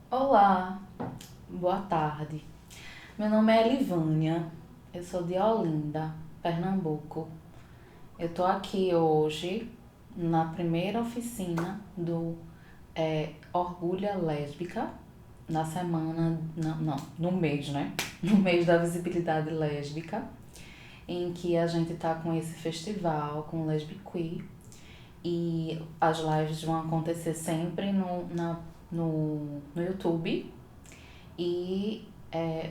Olá, boa tarde. Meu nome é Elivânia, eu sou de Olinda, Pernambuco. Eu tô aqui hoje na primeira oficina do Orgulha Lésbica, na semana, não, no mês, né? No mês da visibilidade lésbica, em que a gente tá com esse festival, com Lesbiqueer, e as lives vão acontecer sempre no YouTube. E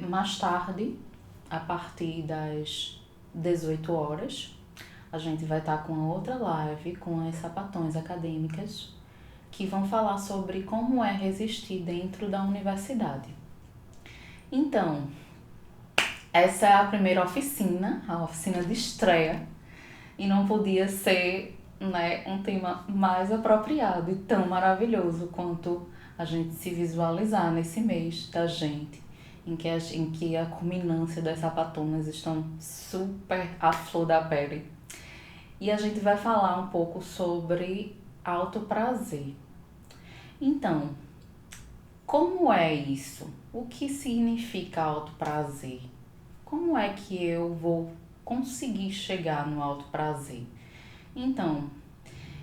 mais tarde, a partir das 18 horas, a gente vai estar com outra live com as sapatões acadêmicas que vão falar sobre como é resistir dentro da universidade. Então, essa é a primeira oficina, a oficina de estreia, e não podia ser, né, um tema mais apropriado e tão maravilhoso quanto a gente se visualizar nesse mês da gente, em que a culminância das sapatonas estão super à flor da pele. E a gente vai falar um pouco sobre autoprazer. Então, como é isso? O que significa autoprazer? Como é que eu vou conseguir chegar no autoprazer? Então,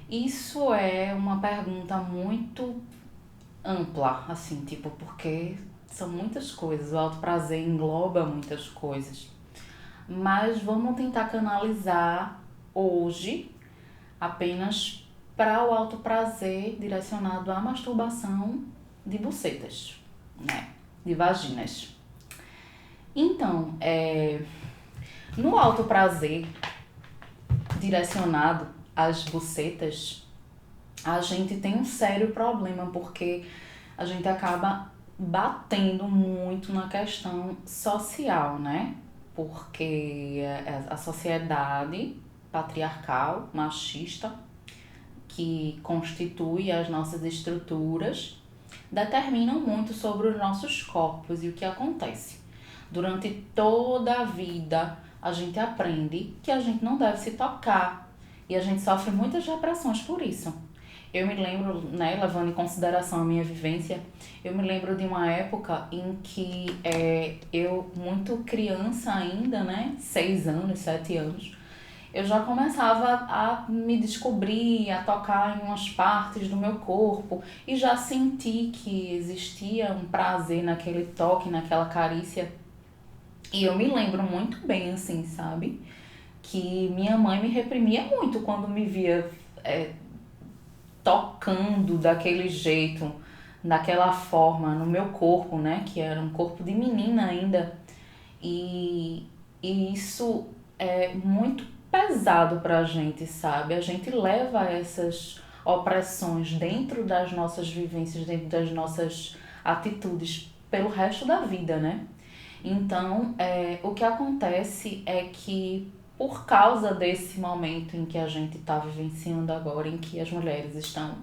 isso é uma pergunta muito ampla, assim, tipo, porque são muitas coisas, o autoprazer engloba muitas coisas. Mas vamos tentar canalizar hoje apenas para o autoprazer direcionado à masturbação de bucetas, né? De vaginas. Então, no autoprazer direcionado às bucetas, a gente tem um sério problema porque a gente acaba batendo muito na questão social, né? Porque a sociedade patriarcal, machista, que constitui as nossas estruturas, determinam muito sobre os nossos corpos e o que acontece. Durante toda a vida, a gente aprende que a gente não deve se tocar e a gente sofre muitas repressões por isso. Eu me lembro, né, levando em consideração a minha vivência, eu me lembro de uma época em que eu, muito criança ainda, né, 6 anos, 7 anos, eu já começava a me descobrir, a tocar em umas partes do meu corpo e já senti que existia um prazer naquele toque, naquela carícia. E eu me lembro muito bem, assim, sabe? Que minha mãe me reprimia muito quando me via tocando daquele jeito, daquela forma no meu corpo, né? Que era um corpo de menina ainda. E, e isso é muito pesado pra gente, sabe? A gente leva essas opressões dentro das nossas vivências, dentro das nossas atitudes pelo resto da vida, né? Então, o que acontece é que por causa desse momento em que a gente está vivenciando agora, em que as mulheres estão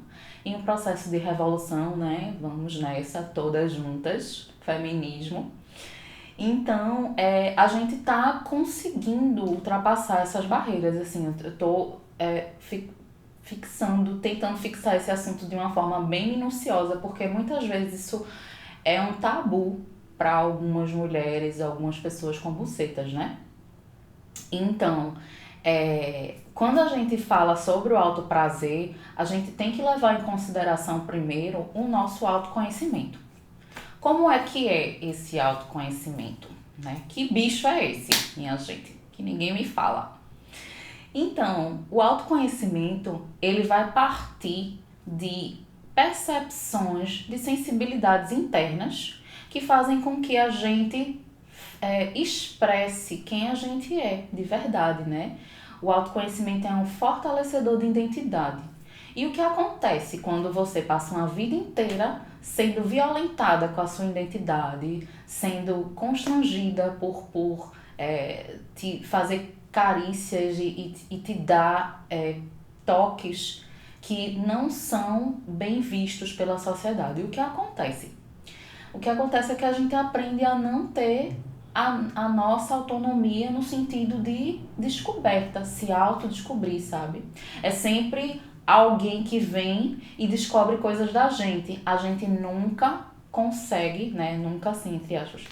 em um processo de revolução, né? Vamos nessa, todas juntas, feminismo. Então, a gente tá conseguindo ultrapassar essas barreiras, assim, eu tô fixando, tentando fixar esse assunto de uma forma bem minuciosa, porque muitas vezes isso é um tabu para algumas mulheres, algumas pessoas com bucetas, né? Então, quando a gente fala sobre o autoprazer, a gente tem que levar em consideração primeiro o nosso autoconhecimento. Como é que é esse autoconhecimento, né? Que bicho é esse, minha gente? Que ninguém me fala. Então, o autoconhecimento, ele vai partir de percepções, de sensibilidades internas que fazem com que a gente expresse quem a gente é de verdade, né? O autoconhecimento é um fortalecedor de identidade. E o que acontece quando você passa uma vida inteira sendo violentada com a sua identidade, sendo constrangida por te fazer carícias e te dar toques que não são bem vistos pela sociedade? E o que acontece? O que acontece é que a gente aprende a não ter a nossa autonomia no sentido de descoberta, se autodescobrir, sabe? É sempre alguém que vem e descobre coisas da gente. A gente nunca consegue, né, nunca assim, entre aspas,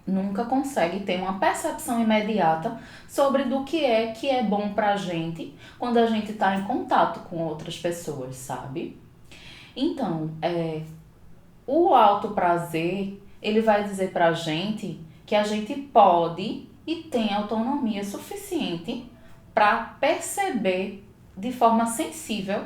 nunca consegue ter uma percepção imediata sobre do que é bom pra gente quando a gente tá em contato com outras pessoas, sabe? Então, o autoprazer, ele vai dizer pra gente que a gente pode e tem autonomia suficiente para perceber de forma sensível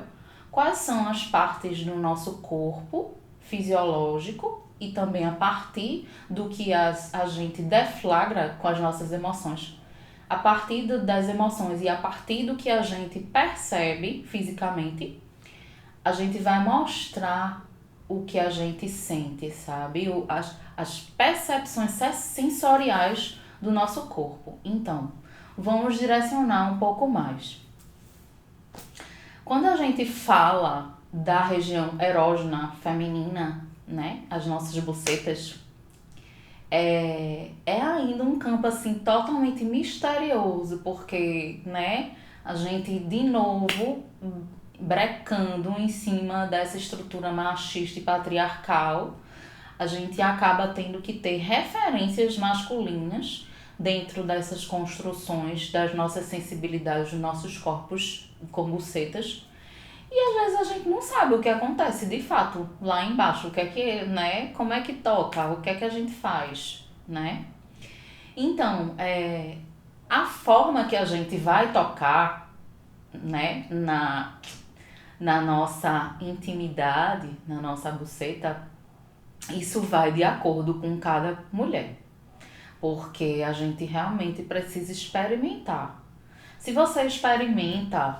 quais são as partes do nosso corpo fisiológico e também a partir do que a gente deflagra com as nossas emoções. A partir das emoções e a partir do que a gente percebe fisicamente, a gente vai mostrar o que a gente sente, sabe? As percepções sensoriais do nosso corpo. Então, vamos direcionar um pouco mais. Quando a gente fala da região erógena feminina, né? As nossas bucetas, é ainda um campo assim totalmente misterioso, porque, né? A gente de novo brecando em cima dessa estrutura machista e patriarcal, a gente acaba tendo que ter referências masculinas dentro dessas construções das nossas sensibilidades, dos nossos corpos com bucetas. E às vezes a gente não sabe o que acontece de fato lá embaixo, o que é que, né? Como é que toca, o que é que a gente faz, né? Então, a forma que a gente vai tocar, né, na nossa intimidade, na nossa buceta, isso vai de acordo com cada mulher. Porque a gente realmente precisa experimentar. Se você experimenta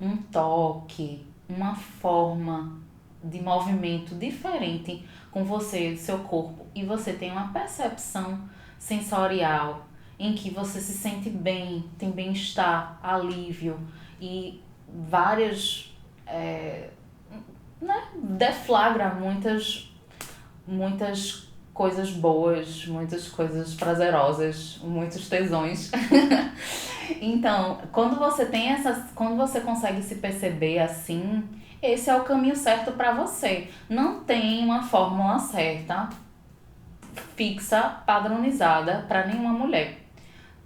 um toque, uma forma de movimento diferente com você e seu corpo, e você tem uma percepção sensorial em que você se sente bem, tem bem-estar, alívio e várias né, deflagra muitas coisas boas, muitas coisas prazerosas, muitos tesões. Então, quando você consegue se perceber assim, esse é o caminho certo para você. Não tem uma fórmula certa, fixa, padronizada para nenhuma mulher.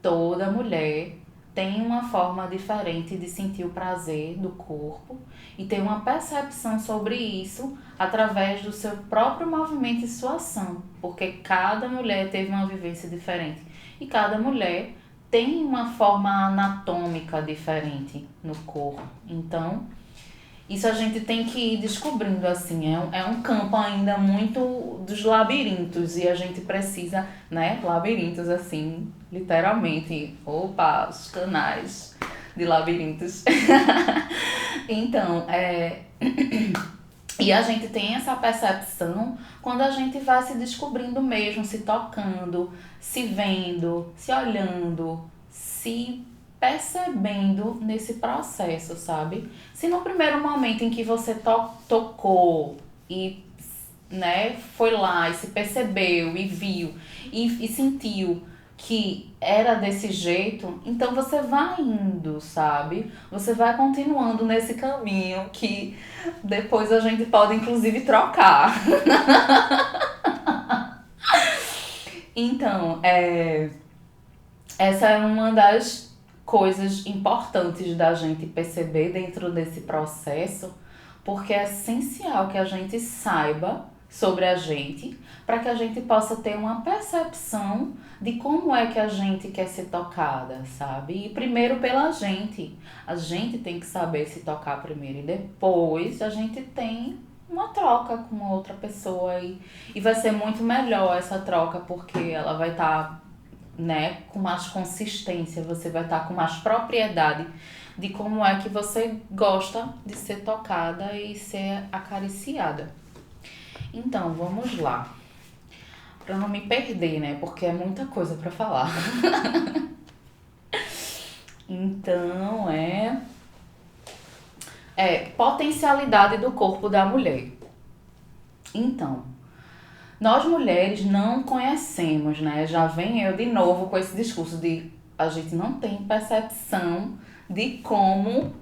Toda mulher tem uma forma diferente de sentir o prazer do corpo e tem uma percepção sobre isso através do seu próprio movimento e sua ação, porque cada mulher teve uma vivência diferente e cada mulher tem uma forma anatômica diferente no corpo. Então, isso a gente tem que ir descobrindo, assim, é um campo ainda muito dos labirintos e a gente precisa, né, labirintos, assim, literalmente, opa, os canais de labirintos. Então, e a gente tem essa percepção quando a gente vai se descobrindo mesmo, se tocando, se vendo, se olhando, se percebendo nesse processo, sabe? Se no primeiro momento em que você tocou e, né, foi lá e se percebeu e viu e sentiu que era desse jeito, então você vai indo, sabe? Você vai continuando nesse caminho que depois a gente pode inclusive trocar. Então, essa é uma das coisas importantes da gente perceber dentro desse processo, porque é essencial que a gente saiba sobre a gente, para que a gente possa ter uma percepção de como é que a gente quer ser tocada, sabe? E primeiro pela gente. A gente tem que saber se tocar primeiro e depois a gente tem uma troca com outra pessoa e vai ser muito melhor essa troca porque ela vai estar, né, com mais consistência, você vai estar com mais propriedade de como é que você gosta de ser tocada e ser acariciada. Então, vamos lá. Para não me perder, né, porque é muita coisa para falar. Então, potencialidade do corpo da mulher. Então, nós mulheres não conhecemos, né? Já vem eu de novo com esse discurso de a gente não tem percepção de como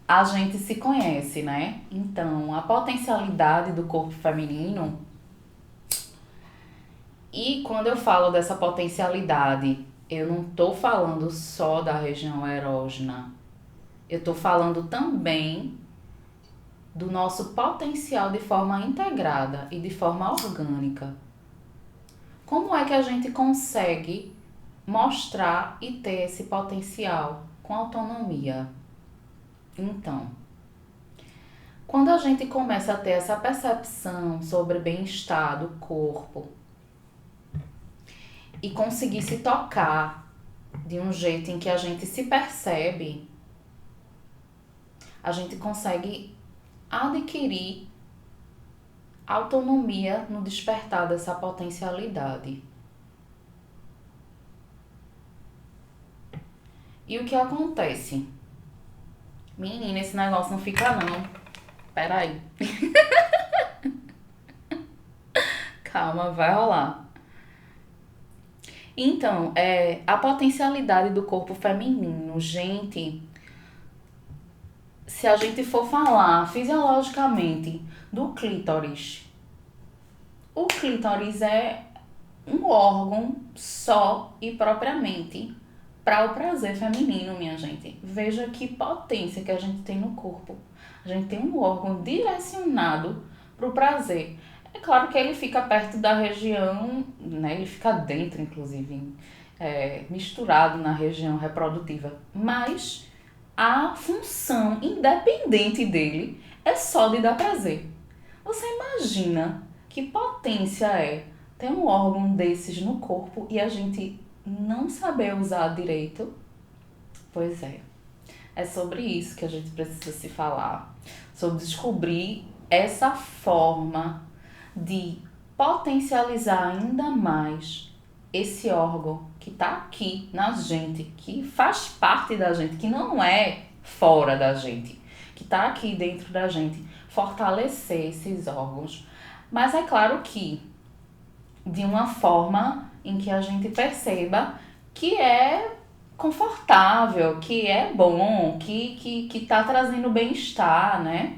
a gente se conhece, né? Então, a potencialidade do corpo feminino E quando eu falo dessa potencialidade, eu não estou falando só da região erógena. Eu estou falando também do nosso potencial de forma integrada e de forma orgânica. Como é que a gente consegue mostrar e ter esse potencial com autonomia? Então, quando a gente começa a ter essa percepção sobre bem-estar do corpo e conseguir se tocar de um jeito em que a gente se percebe, a gente consegue adquirir autonomia no despertar dessa potencialidade. E o que acontece? Menina, esse negócio não fica não. Peraí. Calma, vai rolar. Então, a potencialidade do corpo feminino, gente, se a gente for falar fisiologicamente do clítoris, o clítoris é um órgão só e propriamente para o prazer feminino, minha gente. Veja que potência que a gente tem no corpo. A gente tem um órgão direcionado para o prazer. É claro que ele fica perto da região, né? Ele fica dentro, inclusive, misturado na região reprodutiva. Mas a função independente dele é só de dar prazer. Você imagina que potência é ter um órgão desses no corpo e a gente não saber usar direito? Pois é. É sobre isso que a gente precisa se falar. Sobre descobrir essa forma de potencializar ainda mais esse órgão que está aqui na gente, que faz parte da gente, que não é fora da gente, que está aqui dentro da gente, fortalecer esses órgãos. Mas é claro que de uma forma em que a gente perceba que é confortável, que é bom, que tá trazendo bem-estar, né?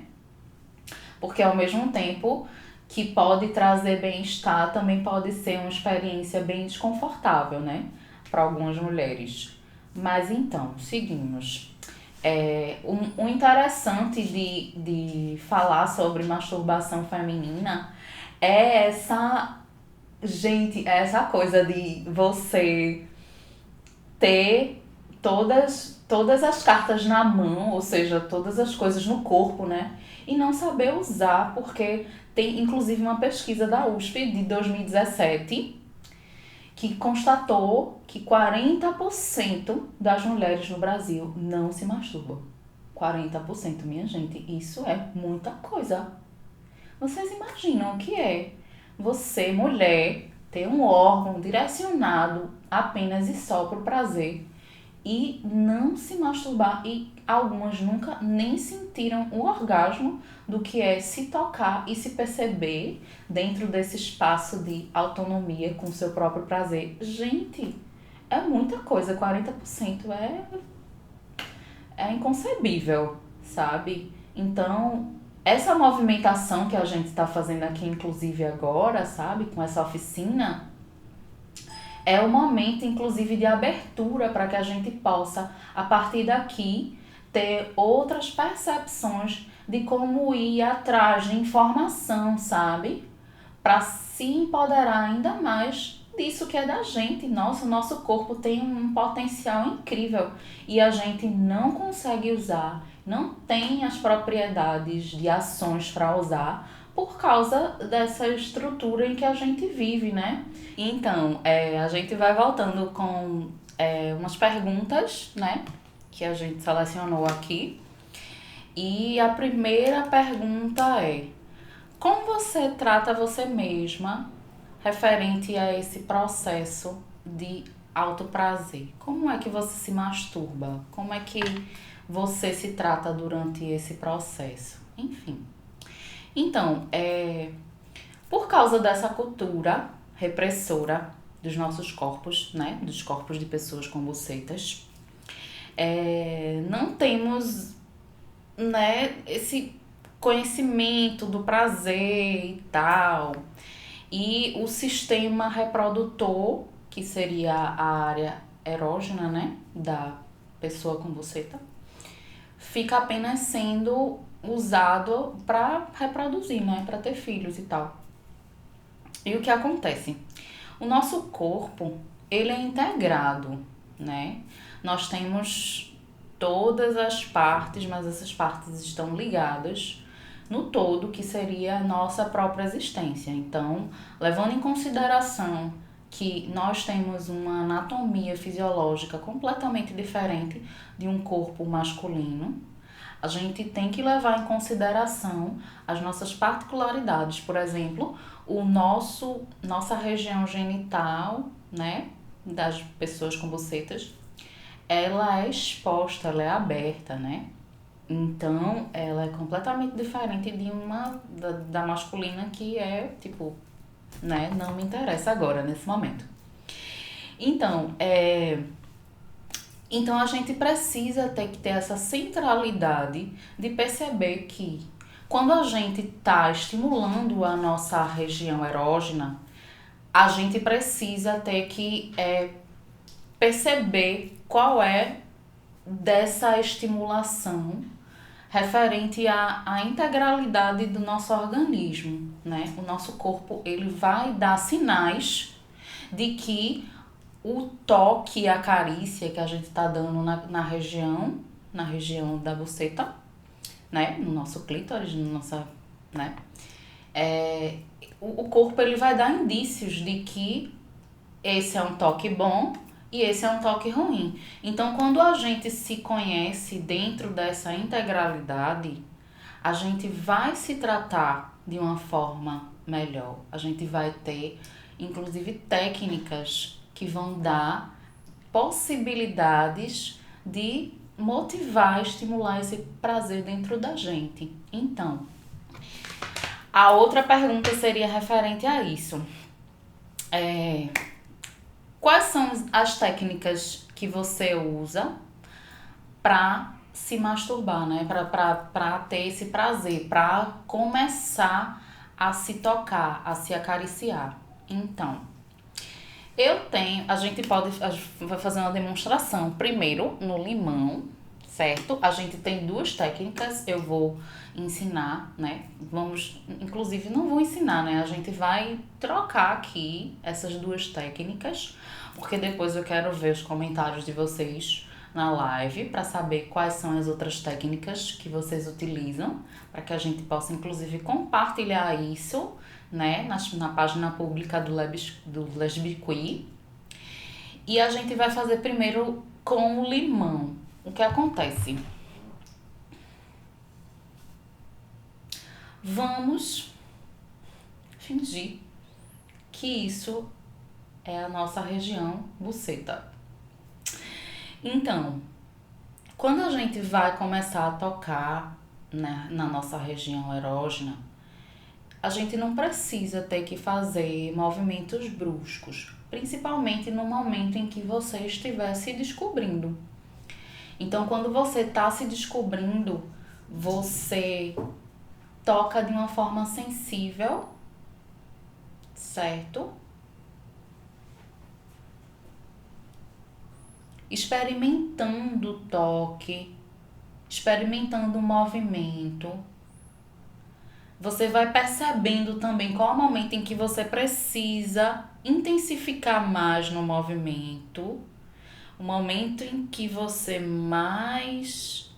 Porque ao mesmo tempo que pode trazer bem-estar, também pode ser uma experiência bem desconfortável, né? Para algumas mulheres. Mas então, seguimos. O interessante de falar sobre masturbação feminina é essa coisa de você ter todas as cartas na mão, ou seja, todas as coisas no corpo, né? E não saber usar, porque tem inclusive uma pesquisa da USP de 2017 que constatou que 40% das mulheres no Brasil não se masturbam. 40%, minha gente, isso é muita coisa. Vocês imaginam o que é você, mulher, ter um órgão direcionado apenas e só para o prazer e não se masturbar, e algumas nunca nem sentiram o orgasmo do que é se tocar e se perceber dentro desse espaço de autonomia com seu próprio prazer. Gente, é muita coisa, 40% é inconcebível, sabe? Então, essa movimentação que a gente está fazendo aqui, inclusive agora, sabe, com essa oficina, é o momento, inclusive, de abertura para que a gente possa, a partir daqui, ter outras percepções de como ir atrás de informação, sabe? Para se empoderar ainda mais disso que é da gente. Nossa, o nosso corpo tem um potencial incrível e a gente não consegue usar, não tem as propriedades de ações para usar por causa dessa estrutura em que a gente vive, né? Então, a gente vai voltando com umas perguntas, né? Que a gente selecionou aqui. E a primeira pergunta é: como você trata você mesma referente a esse processo de autoprazer? Como é que você se masturba? Como é que você se trata durante esse processo? Enfim. Então, por causa dessa cultura repressora dos nossos corpos, né? Dos corpos de pessoas com bucetas, não temos, né, esse conhecimento do prazer e tal. E o sistema reprodutor, que seria a área erógena, né, da pessoa com buceta, fica apenas sendo usado para reproduzir, né, para ter filhos e tal. E o que acontece? O nosso corpo, ele é integrado, né? Nós temos todas as partes, mas essas partes estão ligadas no todo, que seria a nossa própria existência. Então, levando em consideração que nós temos uma anatomia fisiológica completamente diferente de um corpo masculino, a gente tem que levar em consideração as nossas particularidades. Por exemplo, nossa região genital, né, das pessoas com bucetas, ela é exposta, ela é aberta, né? Então, ela é completamente diferente de da masculina, que é, tipo, né, não me interessa agora, nesse momento. Então, então a gente precisa ter que ter essa centralidade de perceber que quando a gente está estimulando a nossa região erógena, a gente precisa ter que perceber qual é dessa estimulação referente à integralidade do nosso organismo, né? O nosso corpo, ele vai dar sinais de que o toque e a carícia que a gente está dando na região da buceta, né? No nosso clítoris, no nossa, né? O corpo, ele vai dar indícios de que esse é um toque bom e esse é um toque ruim. Então, quando a gente se conhece dentro dessa integralidade, a gente vai se tratar de uma forma melhor. A gente vai ter, inclusive, técnicas que vão dar possibilidades de motivar, estimular esse prazer dentro da gente. Então, a outra pergunta seria referente a isso. Quais são as técnicas que você usa para se masturbar, né? Para ter esse prazer, para começar a se tocar, a se acariciar. Então, a gente vai fazer uma demonstração primeiro no limão, certo? A gente tem duas técnicas, eu vou ensinar, né? Inclusive não vou ensinar, né? A gente vai trocar aqui essas duas técnicas, porque depois eu quero ver os comentários de vocês na live para saber quais são as outras técnicas que vocês utilizam, para que a gente possa inclusive compartilhar isso, né, na página pública do Lesbiquee. E a gente vai fazer primeiro com o limão. O que acontece? Vamos fingir que isso é a nossa região buceta. Então, quando a gente vai começar a tocar, né, na nossa região erógena, a gente não precisa ter que fazer movimentos bruscos, principalmente no momento em que você estiver se descobrindo. Então, quando você está se descobrindo, você toca de uma forma sensível, certo? Experimentando o toque, experimentando o movimento. Você vai percebendo também qual é o momento em que você precisa intensificar mais no movimento, o momento em que você mais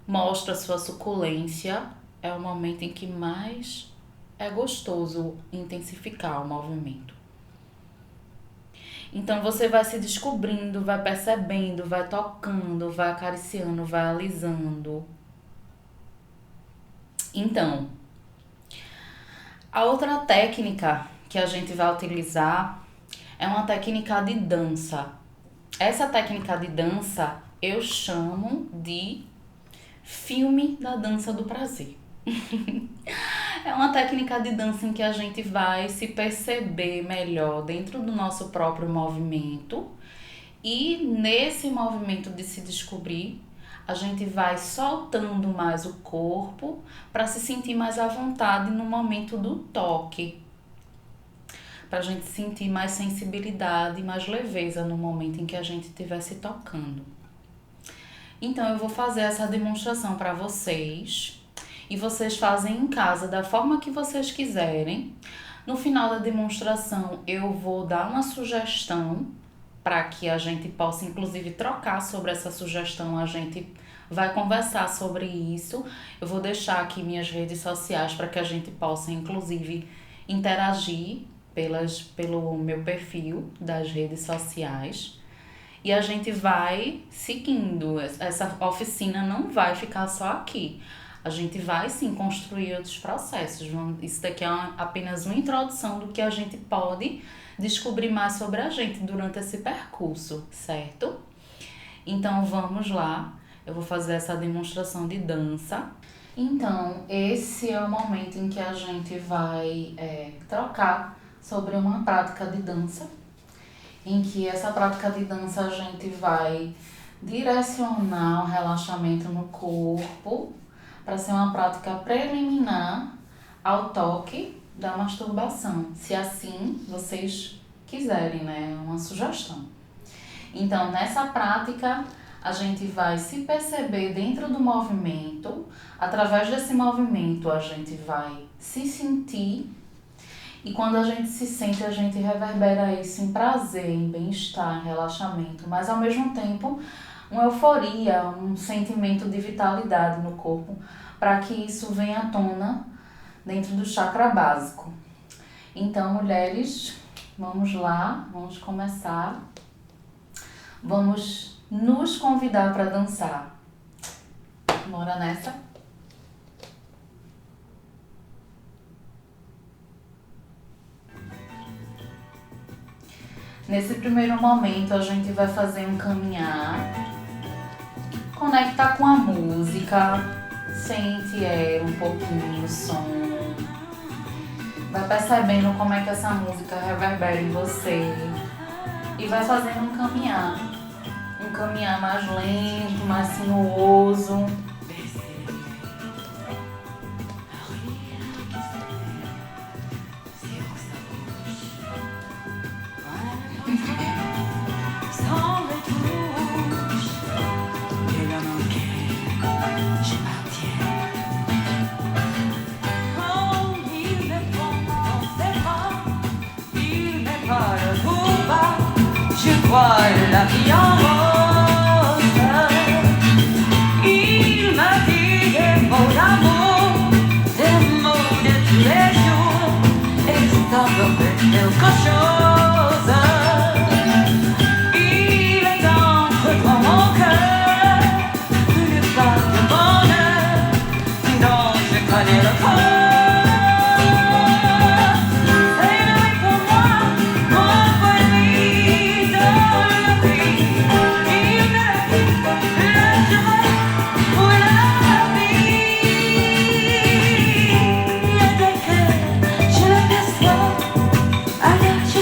mostra sua suculência é o momento em que mais é gostoso intensificar o movimento. Então você vai se descobrindo, vai percebendo, vai tocando, vai acariciando, vai alisando. Então, a outra técnica que a gente vai utilizar é uma técnica de dança. Essa técnica de dança eu chamo de filme da dança do prazer. É uma técnica de dança em que a gente vai se perceber melhor dentro do nosso próprio movimento e nesse movimento de se descobrir, a gente vai soltando mais o corpo para se sentir mais à vontade no momento do toque. para a gente sentir mais sensibilidade, mais leveza no momento em que a gente estiver se tocando. Então eu vou fazer essa demonstração para vocês e vocês fazem em casa da forma que vocês quiserem. No final da demonstração eu vou dar uma sugestão para que a gente possa inclusive trocar sobre essa sugestão, a gente vai conversar sobre isso. Eu vou deixar aqui minhas redes sociais para que a gente possa inclusive interagir pelo meu perfil das redes sociais. E a gente vai seguindo. Essa oficina não vai ficar só aqui. A gente vai sim construir outros processos. Isso daqui é apenas uma introdução do que a gente pode descobrir mais sobre a gente durante esse percurso, certo? Então vamos lá. Eu vou fazer essa demonstração de dança. Então, esse é o momento em que a gente vai trocar sobre uma prática de dança, em que essa prática de dança a gente vai direcionar o relaxamento no corpo para ser uma prática preliminar ao toque da masturbação, se assim vocês quiserem, né? É uma sugestão. Então, nessa prática, a gente vai se perceber dentro do movimento. Através desse movimento, a gente vai se sentir. E quando a gente se sente, a gente reverbera isso em prazer, em bem-estar, em relaxamento. Mas, ao mesmo tempo, uma euforia, um sentimento de vitalidade no corpo, para que isso venha à tona dentro do chakra básico. Então, mulheres, vamos lá, vamos começar. Vamos nos convidar para dançar. Bora nessa? Nesse primeiro momento, a gente vai fazer um caminhar, conectar com a música, sente um pouquinho o som, vai percebendo como é que essa música reverbera em você e vai fazendo um caminhar mais lento, mais sinuoso. La vie en rose, il m'a dit des mots d'amour, des mots de tous les jours, et ça doit être quelque chose. Il est entre dans mon cœur, une part de bonheur, dont je connais le fond. I got you.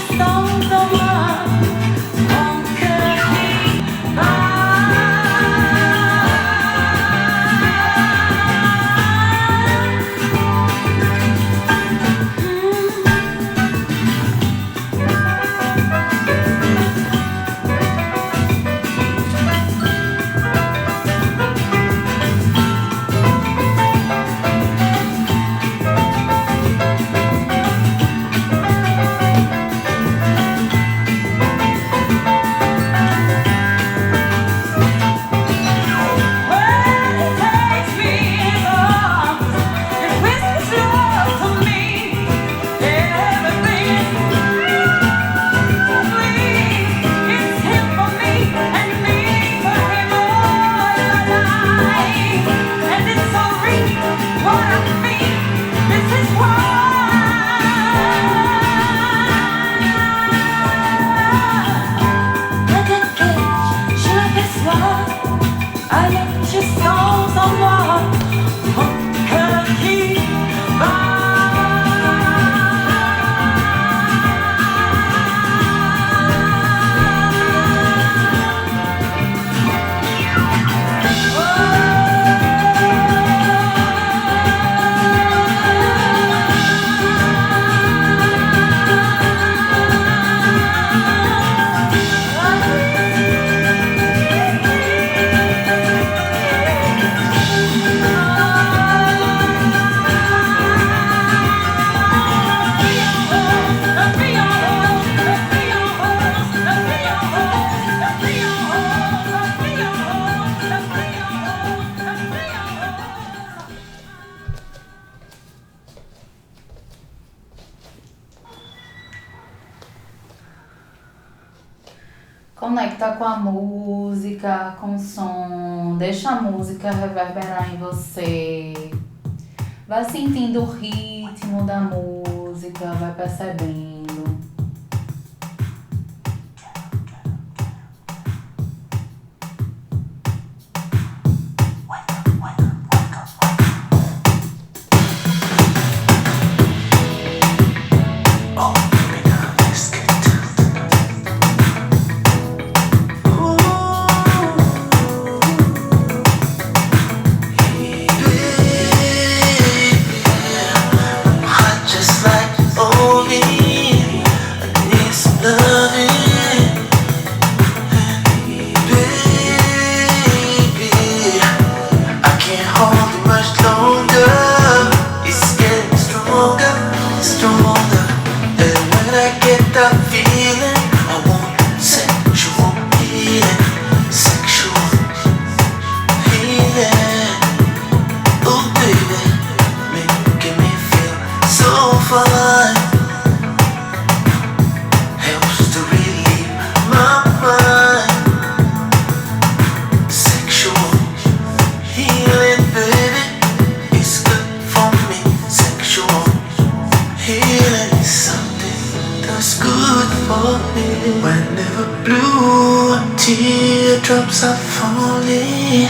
Conecta com a música, com o som, deixa a música reverberar em você. Vai sentindo o ritmo da música, vai percebendo. Just like Omi, I need some loving, baby. I can't hold it much longer. It's getting stronger, stronger. And when I get that feeling, I want sexual healing, sexual healing. Oh baby, making me feel so fine. Helps to relieve my mind. Sexual healing, baby, it's good for me. Sexual healing is something that's good for me. Whenever blue teardrops are falling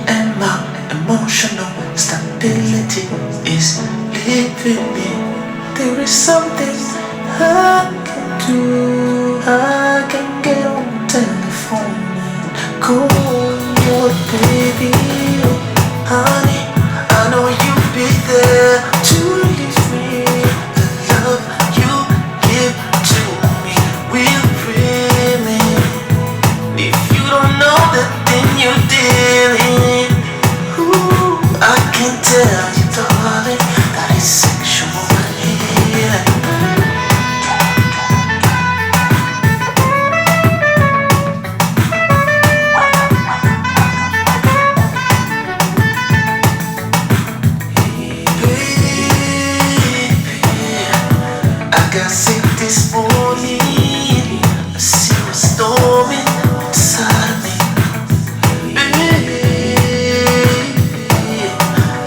and my emotional stability is leaving me, there is something I can do. I can get on the telephone and call your baby. Honey, I know you'll be there to release me. The love you give to me will free me. If you don't know the thing you're dealing, ooh, I can tell you, darling, that it's sexual healing. I got sick this morning. I see what's storming inside of me.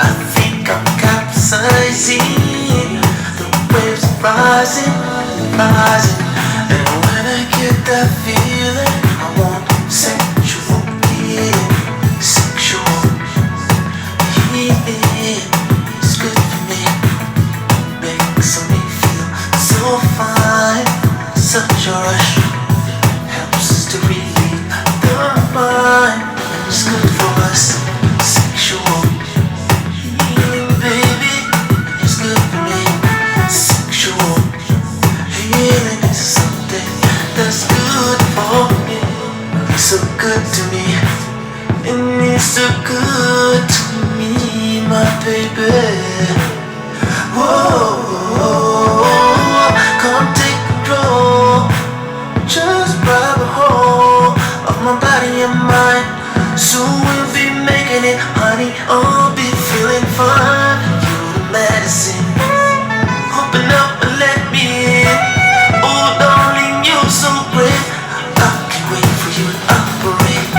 I think I'm capsizing. The waves rising, rising. And when I get that feeling, I want sexual healing, sexual healing. It's good for me, makes me feel so fine. Such a rush helps us to relieve the mind. It's good for us. Sexual healing, baby, it's good for me. Sexual healing is something that's good for me. It's so good to me, and it's so good to me, my baby. Whoa, come take control. Just grab a hold of my body and mind. Soon we'll be making it, honey. I'll be feeling fine. You're the medicine. Open up and let me in. Oh, darling, you're so great. I can't wait for you to operate.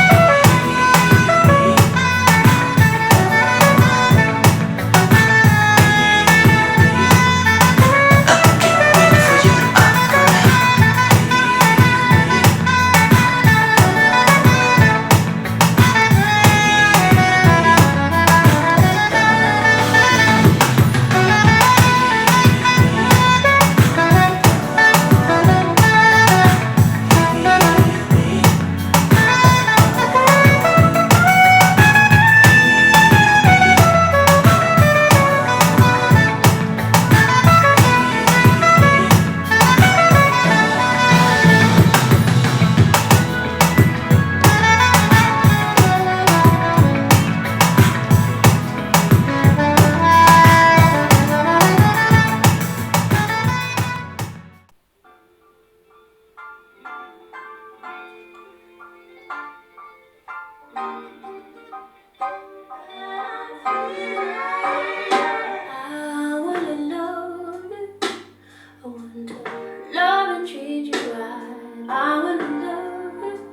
I can't wait for you to operate. I wanna love and treat you right. I wanna love you.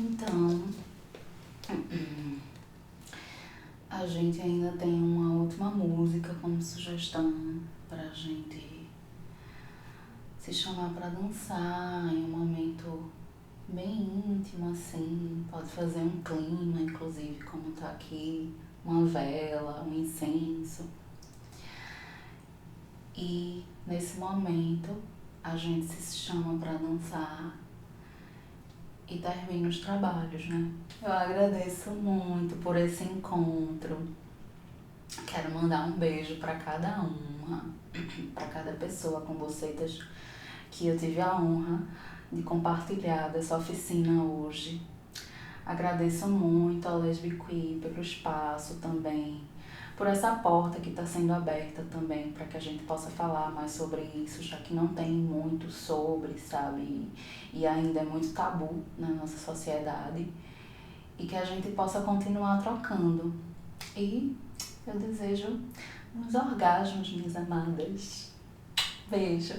Então, a gente ainda tem uma última música como sugestão pra gente se chamar pra dançar em um momento bem íntimo, assim. Pode fazer um clima, inclusive, como tá aqui, uma vela, um incenso. E nesse momento a gente se chama pra dançar e termina os trabalhos, né? Eu agradeço muito por esse encontro. Quero mandar um beijo pra cada uma, pra cada pessoa com vocês que eu tive a honra de compartilhar dessa oficina hoje. Agradeço muito ao Lesbiquí pelo espaço também, por essa porta que está sendo aberta também para que a gente possa falar mais sobre isso, já que não tem muito sobre, sabe? E ainda é muito tabu na nossa sociedade. E que a gente possa continuar trocando. E eu desejo uns orgasmos, minhas amadas. Beijo.